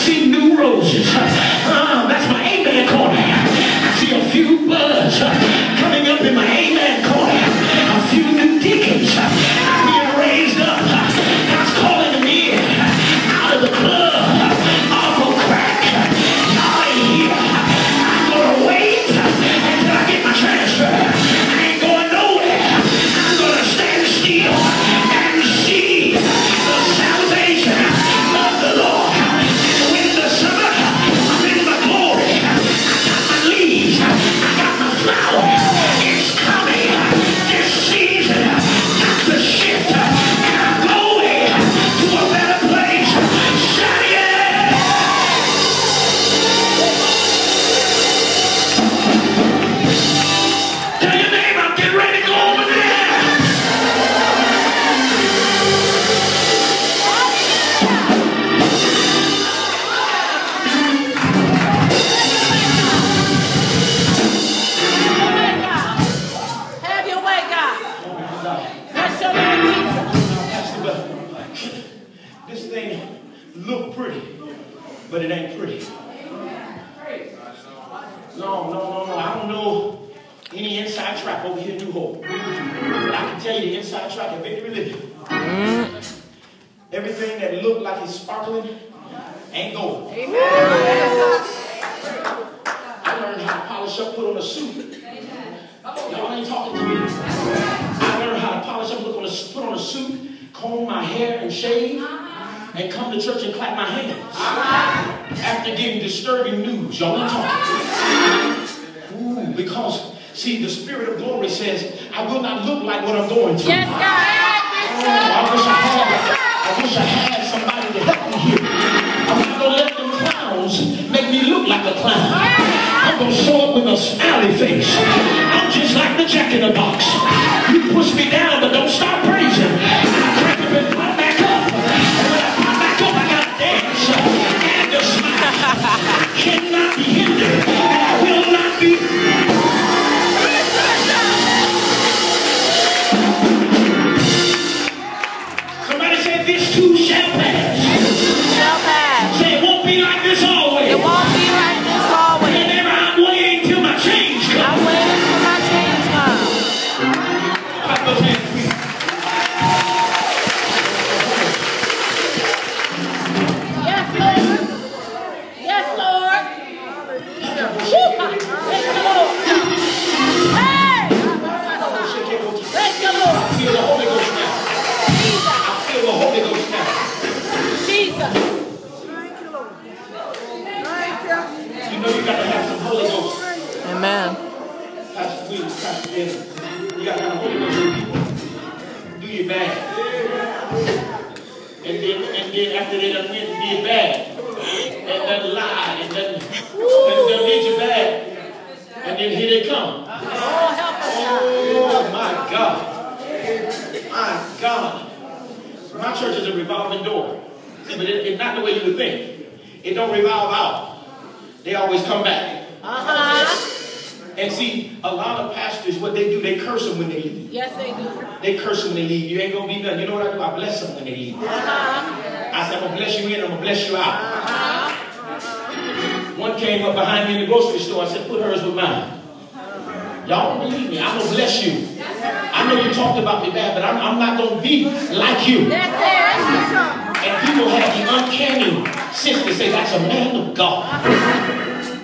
see new roses. That's my amen corner. I see a few buds coming up in my amen corner. A few new deacons being raised up. God's calling me out of the club, off of crack. Y'all ain't here. I'm gonna wait until I get my transfer. I ain't going nowhere. I'm gonna stand still and see the salvation of the Lord. When the summer, I'm in my glory. I got my leaves. I got my flower. It's coming. This season got to shift. And I'm going to a better place. Shout yeah! Tell your neighbor I'm getting ready to go over there. Have your way, God. Bless your name, Jesus. This thing look pretty, but it ain't pretty. No. I don't know any inside track over here in New Hope. But I can tell you the inside track of Victory Living. Everything that looked like it's sparkling ain't gold. I learned how to polish up, put on a suit. Y'all ain't talking to me. I learned how to polish up, put on a suit, comb my hair and shave, and come to church and clap my hands. After getting disturbing news, y'all ain't talking. Ooh, because, see, the Spirit of glory says, I will not look like what I'm going through. Yes, God. I wish I had somebody to help me here. I'm not going to let them clowns make me look like a clown. I'm going to show up with a smiley face. I'm just like the Jack in the Box. You push me down, but don't stop praising. I crack up and pop back up. And when I pop back up, I got to dance and to smile. I cannot be hindered, and I will not be. Somebody said this too shall pass. Shall pass. Say it won't be like this always. It won't be like this always. Whenever I'm waiting till my change comes. I'm waiting for my change comes. Clap those hands, please. Yes, Lord. Yes, Lord. Thank you, Lord. Hey! Thank you, Lord. I feel the Holy Ghost now. I feel the Holy Ghost now. Jesus. You know you got to have some Holy Ghost. Amen. Pastor Williams, Pastor Dennis. You got to have Holy Ghost in people. Do your bad. And then after they done went and did bad, and done lied, and done did you bad, and then here they come. Oh, help us. Oh my God. My God. My church is a revolving door. See, but it's not the way you would think. It don't revolve out. They always come back. And see, a lot of pastors, what they do, they curse them when they leave. Yes, they do. They curse them when they leave. You ain't going to be nothing. You know what I do? I bless them when they leave. I said, I'm going to bless you in, I'm going to bless you out. One came up behind me in the grocery store. I said, put hers with mine. Y'all don't believe me. I'm going to bless you. I know you talked about me bad, but I'm not going to be like you. That's it. And people have the uncanny sense to say, that's a man of God.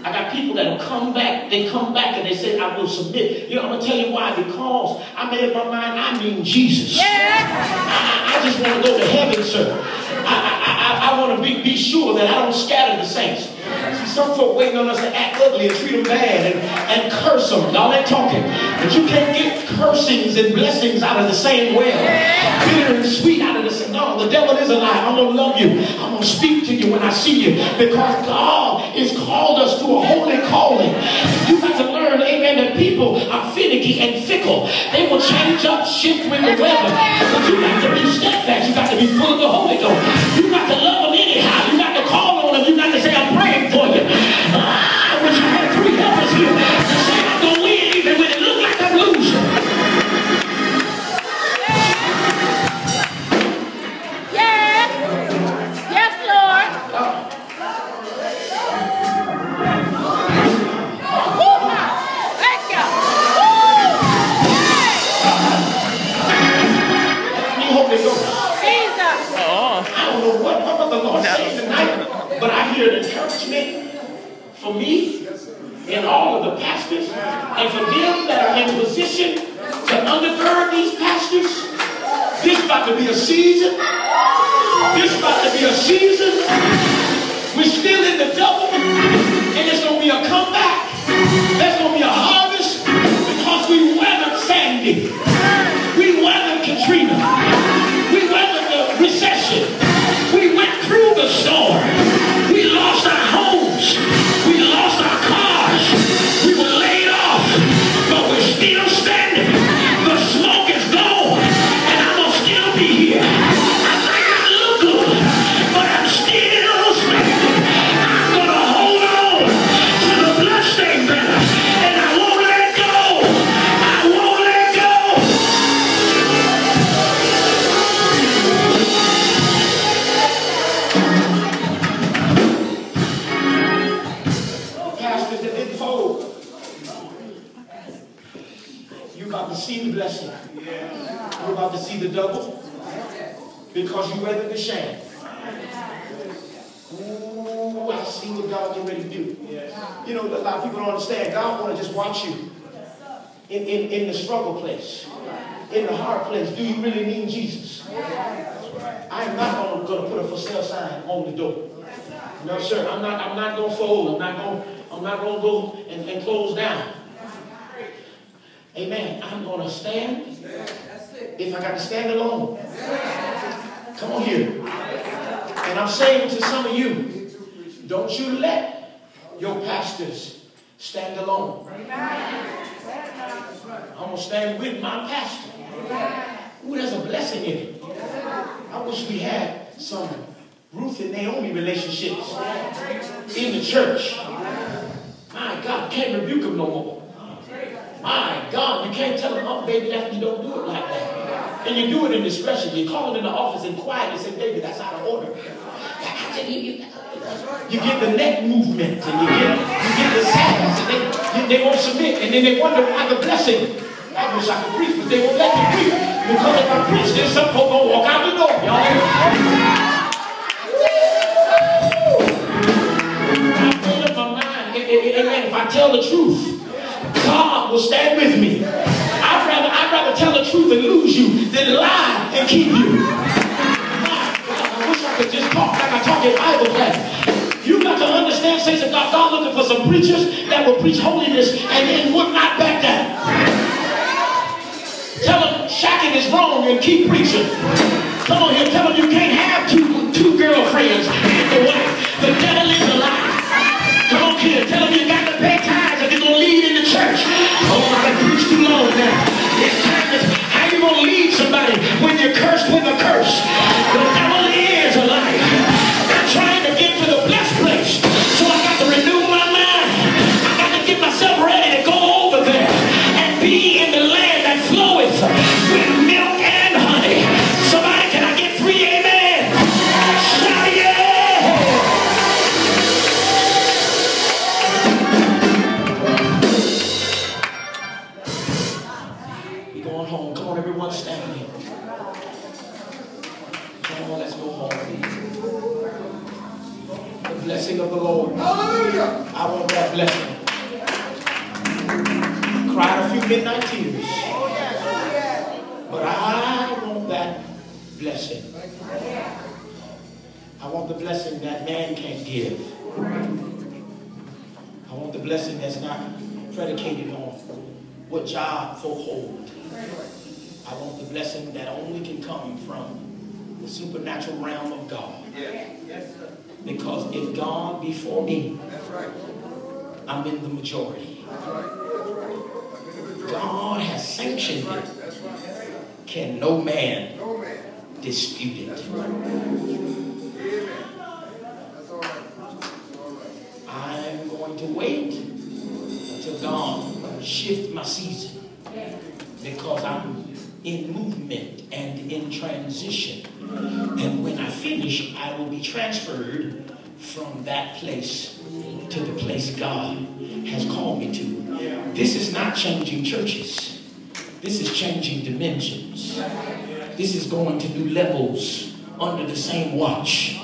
I got people that will come back. They come back and they say, I will submit. You know, I'm going to tell you why. Because I made up my mind, I mean Jesus. I just want to go to heaven, sir. I want to be sure that I don't scatter the saints. See, some folk waiting on us to act ugly and treat them bad and curse them. Y'all ain't talking. But you can't get cursings and blessings out of the same well. Bitter and sweet out of the same. No, the devil is a lie. I'm going to love you. I'm going to speak to you when I see you. Because God has called us to a holy calling. You got to learn, amen, that people are finicky and fickle. They will change up, shift with the weather. But you got to be steadfast. You got to be full of the Holy Ghost. You got to love them anyhow. You got to call on them. You got to say, I'm praying for you. I wish I had 3 helpers here to say I'm going to win even when it looks like I'm losing. Yes. Yes, Lord. I hear an encouragement for me and all of the pastors and for them that are in position to undergird these pastors. This about to be a season. This about to be a season. We're still in the double, and it's going to be a comeback. There's going to be a harvest because we weathered Sandy. We weathered Katrina. We weathered the recession. We went through the storm. We lost our homes. We lost our cars. We were laid off, but we're still standing. The smoke is gone, and I'm going to still be here. I might not look good, but I'm still standing. I'm going to hold on to the bloodstained banner, and I won't let go. I won't let go. Pastors that didn't fold, you're about to see the blessing. You're about to see the double because you weathered the shame. Ooh, I see what God getting ready to do. You know, a lot of people don't understand. God want to just watch you in the struggle place, in the hard place. Do you really need Jesus? I am not going to put a for sale sign on the door. No, sir. I'm not going to fold. I'm not going to go and close down. Amen. I'm going to stand if I got to stand alone. Come on here. And I'm saying to some of you, don't you let your pastors stand alone. I'm going to stand with my pastor. Ooh, there's a blessing in it. I wish we had some Ruth and Naomi relationships in the church. My God, can't rebuke them no more. My God, you can't tell them, oh, baby, that you don't do it like that. And you do it in discretion. You call them in the office and quiet and say, baby, that's out of order. You get the neck movement and you get the sass and they won't submit. And then they wonder why the blessing. I wish I could preach, but they won't let me preach. Because if I preach this, some folks gonna walk out the door, y'all. I made up my mind. If I tell the truth, God will stand with me. I'd rather tell the truth and lose you than lie and keep you. I wish I could just talk like I talk in Bible class. You got to understand, saints of God, God looking for some preachers that will preach holiness and then would not back down. Tell them shacking is wrong and keep preaching. Come on here, tell them you can't have two girlfriends and the wife. The devil is a lie. Come on here, tell them you got to pay tithes if you're going to lead in the church. Oh, I done preached too long now. It's time to, how you going to lead somebody when you're cursed with a curse? The devil is a lie. I'm trying to get to the blessed place, so I got to renew my mind. I got to get myself ready to go over there and be in the land that floweth with milk and honey. Somebody, can I get 3 amen? Shout yeah! We're going home. Come on, everyone, stand here. Come on, let's go home. The blessing of the Lord. Hallelujah. I want that blessing. Cried a few midnight tears. But I want that blessing. I want the blessing that man can't give. I want the blessing that's not predicated on what job folk hold. I want the blessing that only can come from the supernatural realm of God. Because if God be for me, I'm in the majority. God has sanctioned it. Can no man dispute it. I'm going to wait until God shifts my season, because I'm in movement and in transition. And when I finish, I will be transferred from that place to the place God has called me to. This is not changing churches. This is changing dimensions. This is going to new levels under the same watch.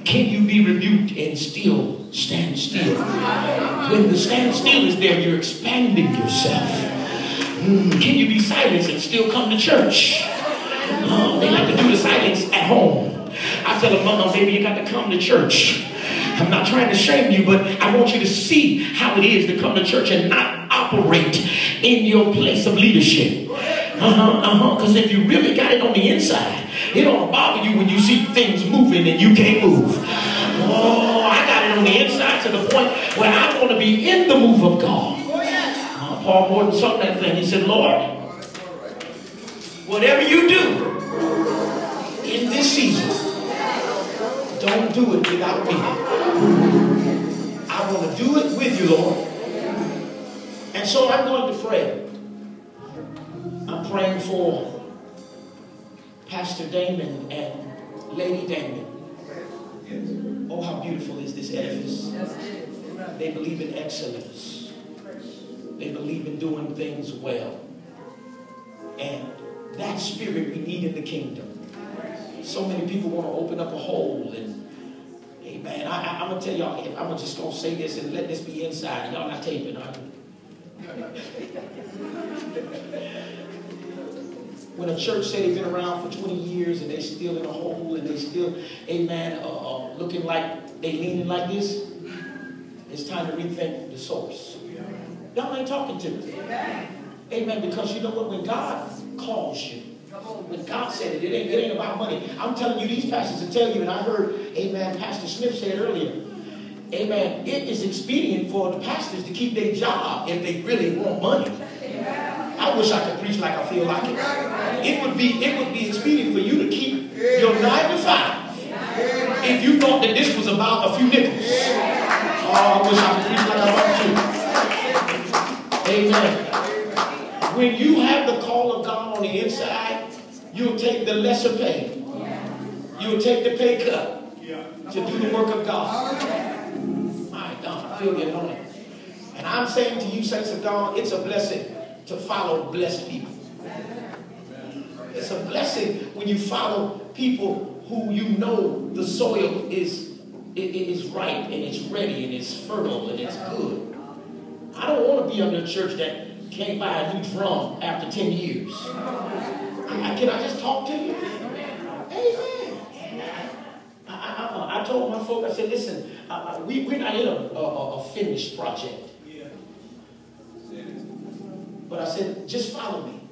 can you be rebuked and still stand still? When the stand still is there, you're expanding yourself. Can you be silenced and still come to church? They like to do the silence at home. I tell them, Mama, baby, you got to come to church. I'm not trying to shame you, but I want you to see how it is to come to church and not operate in your place of leadership. Because if you really got it on the inside, it don't bother you when you see things moving and you can't move. Oh, I got it on the inside to the point where I want to be in the move of God. Paul Morton saw that thing. He said, Lord, whatever you do in this season, don't do it without me. I want to do it with you, Lord. And so I'm going to pray. I'm praying for Pastor Damon and Lady Damon. Oh, how beautiful is this edifice. They believe in excellence. They believe in doing things well. And that spirit we need in the kingdom. So many people want to open up a hole and, amen. I'm going to tell y'all, I'm just going to say this and let this be inside. Y'all not taping, are you? When a church said they've been around for 20 years and they still in a hole and they still, amen, looking like they leaning like this, it's time to rethink the source. Y'all ain't talking to me. Amen, because you know what? When God calls you, when God said it, it ain't about money. I'm telling you, these pastors will tell you, and I heard, amen, Pastor Smith said earlier, amen, it is expedient for the pastors to keep their job if they really want money. I wish I could preach like I feel like it. It would be expedient for you to keep your 9 to 5 if you thought that this was about a few nickels. Oh, I wish I could preach like I want to. Amen. When you have the call of God on the inside, you'll take the lesser pay. You'll take the pay cut to do the work of God. My God, I feel the anointing. And I'm saying to you, saints of God, it's a blessing to follow blessed people. It's a blessing when you follow people who you know the soil is ripe and it's ready and it's fertile and it's good. I don't want to be under a church that can't buy a new drum after 10 years. Can I just talk to you? Amen. I told my folk, I said, listen, we're not in a finished project. But I said, just follow me.